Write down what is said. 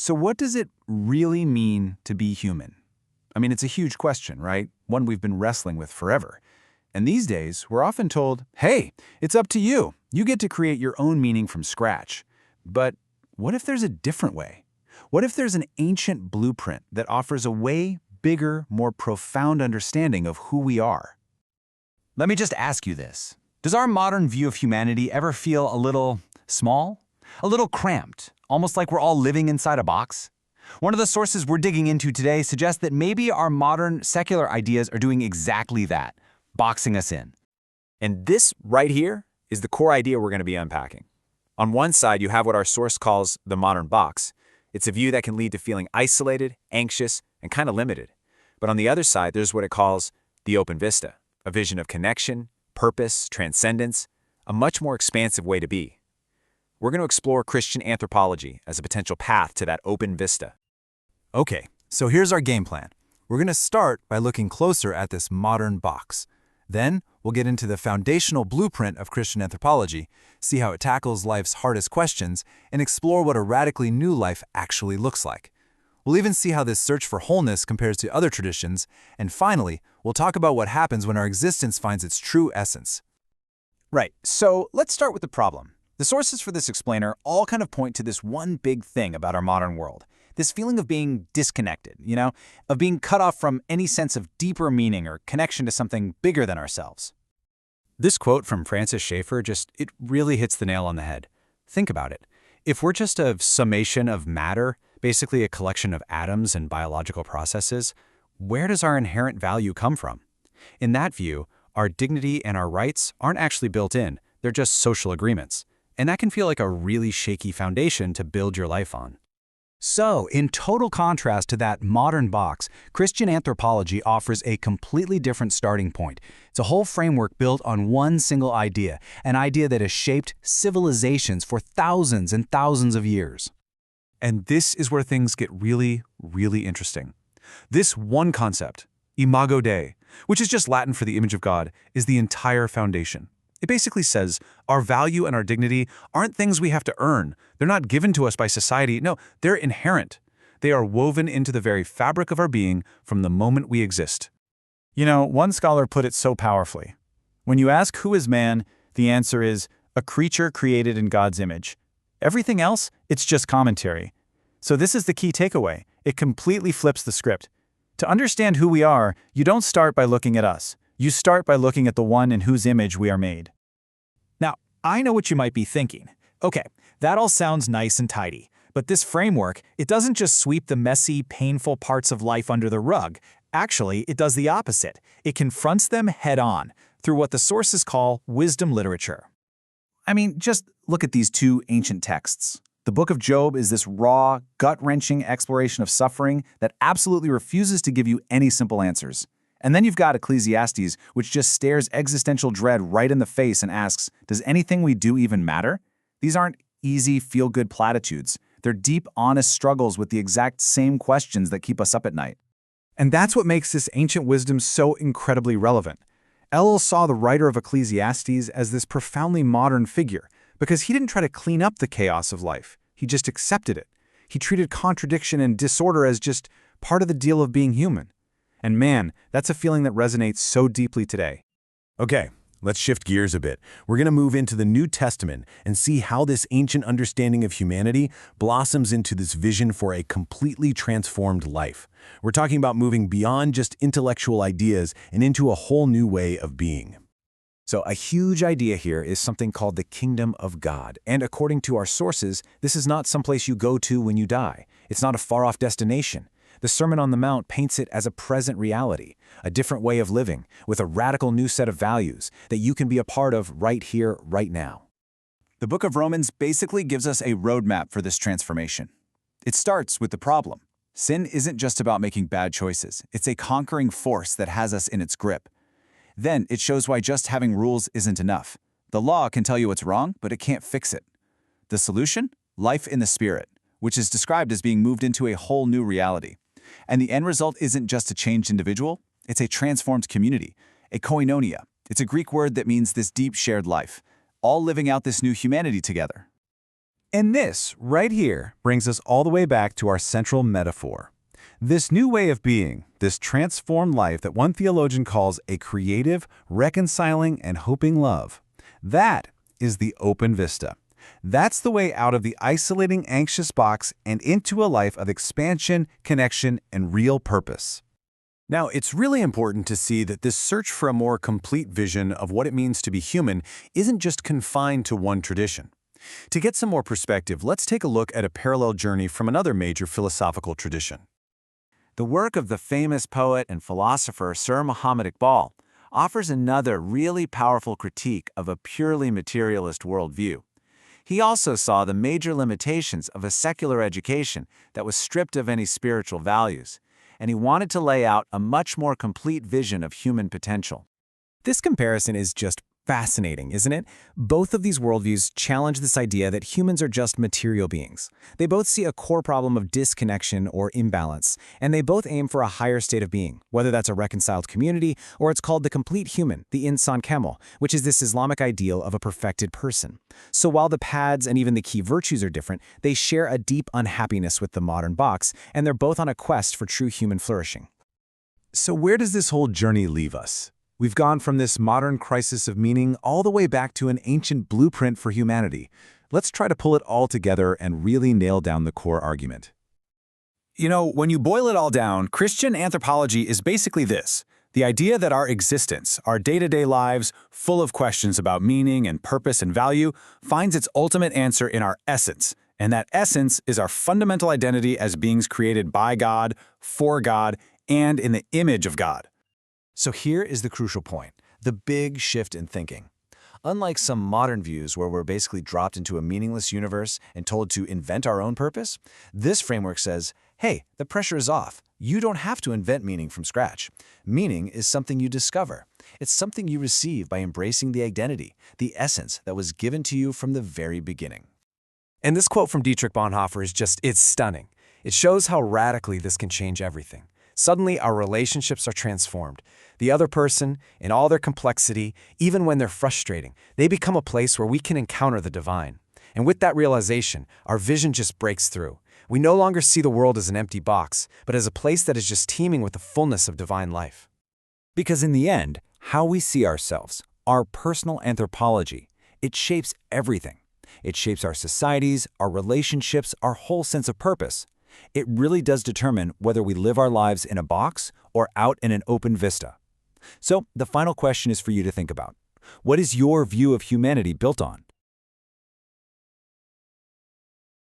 So what does it really mean to be human? I mean, it's a huge question, right? One we've been wrestling with forever. And these days, we're often told, hey, it's up to you. You get to create your own meaning from scratch. But what if there's a different way? What if there's an ancient blueprint that offers a way bigger, more profound understanding of who we are? Let me just ask you this. Does our modern view of humanity ever feel a little small? A little cramped? Almost like we're all living inside a box? One of the sources we're digging into today suggests that maybe our modern secular ideas are doing exactly that, boxing us in. And this right here is the core idea we're going to be unpacking. On one side, you have what our source calls the modern box. It's a view that can lead to feeling isolated, anxious, and kind of limited. But on the other side, there's what it calls the open vista, a vision of connection, purpose, transcendence, a much more expansive way to be. We're going to explore Christian anthropology as a potential path to that open vista. Okay, so here's our game plan. We're going to start by looking closer at this modern box. Then, we'll get into the foundational blueprint of Christian anthropology, see how it tackles life's hardest questions, and explore what a radically new life actually looks like. We'll even see how this search for wholeness compares to other traditions, and finally, we'll talk about what happens when our existence finds its true essence. Right, so let's start with the problem. The sources for this explainer all kind of point to this one big thing about our modern world. This feeling of being disconnected, of being cut off from any sense of deeper meaning or connection to something bigger than ourselves. This quote from Francis Schaeffer it really hits the nail on the head. Think about it. If we're just a summation of matter, basically a collection of atoms and biological processes, where does our inherent value come from? In that view, our dignity and our rights aren't actually built in, they're just social agreements. And that can feel like a really shaky foundation to build your life on. So, in total contrast to that modern box, Christian anthropology offers a completely different starting point. It's a whole framework built on one single idea, an idea that has shaped civilizations for thousands and thousands of years. And this is where things get really, really interesting. This one concept, imago Dei, which is just Latin for the image of God, is the entire foundation. It basically says our value and our dignity aren't things we have to earn. They're not given to us by society. No, they're inherent. They are woven into the very fabric of our being from the moment we exist. One scholar put it so powerfully. When you ask who is man, the answer is a creature created in God's image. Everything else, it's just commentary. So this is the key takeaway. It completely flips the script. To understand who we are, you don't start by looking at us. You start by looking at the one in whose image we are made. Now, I know what you might be thinking. Okay, that all sounds nice and tidy, but this framework, it doesn't just sweep the messy, painful parts of life under the rug. Actually, it does the opposite. It confronts them head-on through what the sources call wisdom literature. I mean, just look at these two ancient texts. The book of Job is this raw, gut-wrenching exploration of suffering that absolutely refuses to give you any simple answers. And then you've got Ecclesiastes, which just stares existential dread right in the face and asks, does anything we do even matter? These aren't easy, feel-good platitudes. They're deep, honest struggles with the exact same questions that keep us up at night. And that's what makes this ancient wisdom so incredibly relevant. Ellul saw the writer of Ecclesiastes as this profoundly modern figure because he didn't try to clean up the chaos of life. He just accepted it. He treated contradiction and disorder as just part of the deal of being human. And man, that's a feeling that resonates so deeply today. Okay, let's shift gears a bit. We're going to move into the New Testament and see how this ancient understanding of humanity blossoms into this vision for a completely transformed life. We're talking about moving beyond just intellectual ideas and into a whole new way of being. So a huge idea here is something called the kingdom of God. And according to our sources, this is not someplace you go to when you die. It's not a far-off destination. The Sermon on the Mount paints it as a present reality, a different way of living, with a radical new set of values that you can be a part of right here, right now. The book of Romans basically gives us a roadmap for this transformation. It starts with the problem. Sin isn't just about making bad choices. It's a conquering force that has us in its grip. Then it shows why just having rules isn't enough. The law can tell you what's wrong, but it can't fix it. The solution? Life in the Spirit, which is described as being moved into a whole new reality. And the end result isn't just a changed individual, it's a transformed community, a koinonia. It's a Greek word that means this deep shared life, all living out this new humanity together. And this, right here, brings us all the way back to our central metaphor. This new way of being, this transformed life that one theologian calls a creative, reconciling, and hoping love. That is the open vista. That's the way out of the isolating, anxious box and into a life of expansion, connection, and real purpose. Now, it's really important to see that this search for a more complete vision of what it means to be human isn't just confined to one tradition. To get some more perspective, let's take a look at a parallel journey from another major philosophical tradition. The work of the famous poet and philosopher Sir Muhammad Iqbal offers another really powerful critique of a purely materialist worldview. He also saw the major limitations of a secular education that was stripped of any spiritual values, and he wanted to lay out a much more complete vision of human potential. This comparison is just fascinating, isn't it? Both of these worldviews challenge this idea that humans are just material beings. They both see a core problem of disconnection or imbalance, and they both aim for a higher state of being, whether that's a reconciled community or it's called the complete human, the insan kamil, which is this Islamic ideal of a perfected person. So while the paths and even the key virtues are different, they share a deep unhappiness with the modern box, and they're both on a quest for true human flourishing. So where does this whole journey leave us? We've gone from this modern crisis of meaning all the way back to an ancient blueprint for humanity. Let's try to pull it all together and really nail down the core argument. You know, when you boil it all down, Christian anthropology is basically this: the idea that our existence, our day-to-day lives, full of questions about meaning and purpose and value, finds its ultimate answer in our essence. And that essence is our fundamental identity as beings created by God, for God, and in the image of God. So here is the crucial point, the big shift in thinking. Unlike some modern views where we're basically dropped into a meaningless universe and told to invent our own purpose, this framework says, hey, the pressure is off. You don't have to invent meaning from scratch. Meaning is something you discover. It's something you receive by embracing the identity, the essence that was given to you from the very beginning. And this quote from Dietrich Bonhoeffer it's stunning. It shows how radically this can change everything. Suddenly, our relationships are transformed. The other person, in all their complexity, even when they're frustrating, they become a place where we can encounter the divine. And with that realization, our vision just breaks through. We no longer see the world as an empty box, but as a place that is just teeming with the fullness of divine life. Because in the end, how we see ourselves, our personal anthropology, it shapes everything. It shapes our societies, our relationships, our whole sense of purpose. It really does determine whether we live our lives in a box or out in an open vista. So the final question is for you to think about. What is your view of humanity built on?